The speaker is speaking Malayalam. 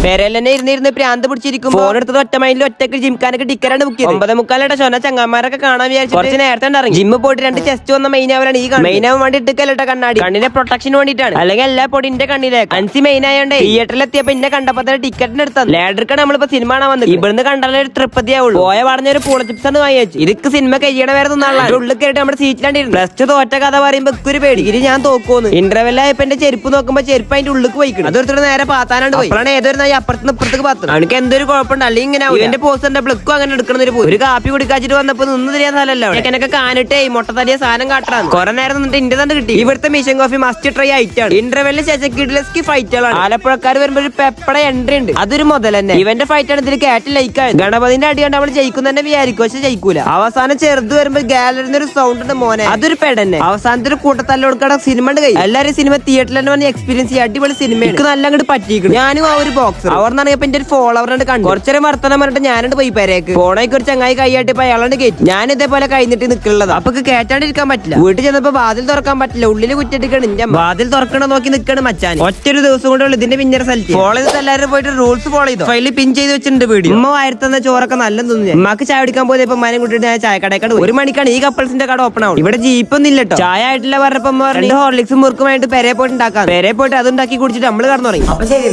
പേരെല്ലാം ഇരുന്നിരുന്ന് പ്രാന്ത് പിടിച്ചിരിക്കും. ഫോൺ എടുത്തത് ഒറ്റ മൈലിൽ ഒറ്റക്ക് ജിംഖാനൊക്കെ ടിക്കറ്റാണ് ബുക്ക് ചെയ്ത് 9:45 ഷോന ചങ്ങന്മാരൊക്കെ കാണാൻ വിചാരിച്ചു കുറച്ച് നേരത്തെ ഇറങ്ങി. ജിമ്മ് പോയിട്ട് 2 ചെസ്റ്റ് വന്ന മെയിൻ അവരാണ് ഈ മെയിൻ ആവാൻ വേണ്ടി ഇട്ടിക്കല്ലോട്ടെ കണ്ണാടി. കണ്ണിന്റെ പ്രൊട്ടക്ഷന് വേണ്ടിട്ടാണ്, അല്ലെങ്കിൽ എല്ലാ പൊടിന്റെ കണ്ണിലേക്ക്. അൻസി മെയിൻ ആയോണ്ട് തിയേറ്ററിൽ എത്തിയപ്പോ ഇന്നെ കണ്ടപ്പോ തന്നെ ടിക്കറ്റിന് എടുത്തത്. ലാഡർക്കാണ് നമ്മളിപ്പോ സിനിമ കാണാൻ വന്നത്. ഇവിടുന്ന് കണ്ടാലേ ഒരു തൃപ്തിയാവുള്ളൂ. പോയ പറഞ്ഞൊരു പൂള ചിപ്സ് ആണ് വാങ്ങിച്ചു. ഇതൊക്കെ സിനിമ കഴിയണ വരെ തിന്നാളാണ്. ഉള്ളിൽ കയറിട്ട് നമ്മുടെ സീറ്റിലാണ്ടിരുന്നു. പ്ലസ് ടു തോറ്റ കഥ പറയുമ്പോ ഒരു പേടി. ഇനി ഞാൻ തോക്കുന്ന് ഇന്റർവെല്ലായപ്പോ എന്റെ ചെരുപ്പ് നോക്കുമ്പോ ചെരുപ്പ് അതിന്റെ ഉള്ളിലേക്ക് പോയിക്കണം. അതൊരുത്തർ നേരെ പാത്താനാണ്ട് പോയി. അപ്പോഴാണ് ഏതൊരു നായി അപ്പുറത്തുനിന്ന് ഇപ്പുറത്തേക്ക് പാത്തു. എനിക്ക് എന്തൊരു കുഴപ്പമുണ്ട്, അല്ലെങ്കിൽ ഇങ്ങനെ എന്റെ പോസ്റ്ററിന്റെ ബ്ലക്കും അങ്ങനെ എടുക്കണ ഒരു കാപ്പി കുടിക്കാച്ചിട്ട് വന്നപ്പോ നിന്ന് തിരിയാൻ സ്ഥലമല്ലോ. എനിക്ക് കാണിട്ടേ മുട്ടത്തലിയ സാധനം കാട്ടാണ്. കുറെ നേരം നിന്നിട്ട് ഇന്ത്യ തന്നെ കിട്ടി. ഇവിടുത്തെ മിഷൻ കോഫി മസ്റ്റ് ട്രൈ ആയിട്ടാണ്. ഇന്റർവെല്ലിൽ ശേഷം കിഡ്ലസ്കി ഫൈറ്റുകളാണ്. ആലപ്പുഴക്കാർ വരുമ്പോ ഒരു പെപ്പട എൻട്രി ഉണ്ട്. അതൊരു മുതൽ തന്നെ. ഇവന്റെ ഫൈറ്റ് ആണ് ഇതിൽ കാറ്റ് ലൈക്കാണ്. ഗണപതിന്റെ അടി കണ്ട് നമ്മൾ ജയിക്കുന്ന വിചാരിക്കും, പക്ഷെ ജയിക്കൂല. അവസാനം ചെറുത് വരുമ്പോ ഗാലറിന്ന് ഒരു സൗണ്ട് ഉണ്ട് മോനെ, അതൊരു പെടന്നെ. അവസാനത്തെ ഒരു കൂട്ടത്തല്ലോടുക്കട സിനിമ ഉണ്ട് കൈ. എല്ലാരും സിനിമ തിയേറ്ററിൽ തന്നെ വന്ന് എക്സ്പീരിയൻസ് ചെയ്യുക. അടിപൊളി സിനിമ. എനിക്ക് നല്ല അങ്ങോട്ട് പറ്റിയിരിക്കും. ഞാനും ആ ഒരു ബോക്സർ അവർന്നറിയപ്പോ എന്റെ ഒരു ഫോളോവറിനോട് കണ്ടു. കുറച്ചേരം വർത്തനം പറഞ്ഞിട്ട് ഞാനോട് പോയി പേരേക്ക് ഫോണേക്ക് ഒരു ചങ്ങായി കൈയാട്ടിപ്പോ അയാളോട് കയറ്റി. ഞാൻ ഇതേപോലെ കഴിഞ്ഞിട്ട് നിൽക്കുള്ളത്. അപ്പൊ കേറ്റാണ്ടിരിക്കാൻ പറ്റില്ല. വീട്ടിൽ ചെന്നപ്പോ വാതിൽ തുറക്കാൻ പറ്റില്ല. ഉള്ളിൽ കുറ്റിട്ടിക്കാണ്. ഞാൻ വാതിൽ തുറക്കണ നോക്കി നിൽക്കാണ് മച്ചാൻ. ഒറ്റൊരു ദിവസം കൊണ്ടുള്ള ഇതിന്റെ പിന്നീട് സ്ഥലത്ത് ഫോളോ ചെയ്തിട്ട് എല്ലാവരും പോയിട്ട് റൂൾസ് ഫോളോ ചെയ്തു. ഫയലിൽ പിൻ ചെയ്ത് വെച്ചിട്ടുണ്ട് വീഡിയോ. ഉമ്മ വായത്തന്ന ചോറൊക്കെ നല്ല തോന്നുന്നു. ഉമ്മക്ക് ചായ കുടിക്കാൻ പോയപ്പോ ഉമ്മാനെ കൂട്ടിട്ട് ഞാൻ ചായക്കടക്കാണ്. 1 മണിക്കാണ് ഈ കപ്പിൾസിന്റെ കട ഓപ്പൺ ആവും. ഇവിടെ ജീപ്പൊന്നും ഇല്ലട്ടോ. ചായ ആയിട്ടില്ല പറഞ്ഞപ്പോ 2 ഹോർലിക്സും മുറുക്കുമായിട്ട് പെരേ പോയിട്ട് ഉണ്ടാക്കാം. പെരേ പോയിട്ട് അതുണ്ടാക്കി കുടിച്ചിട്ട് നമ്മള് കടന്നു തുടങ്ങി. അപ്പൊ ശരി.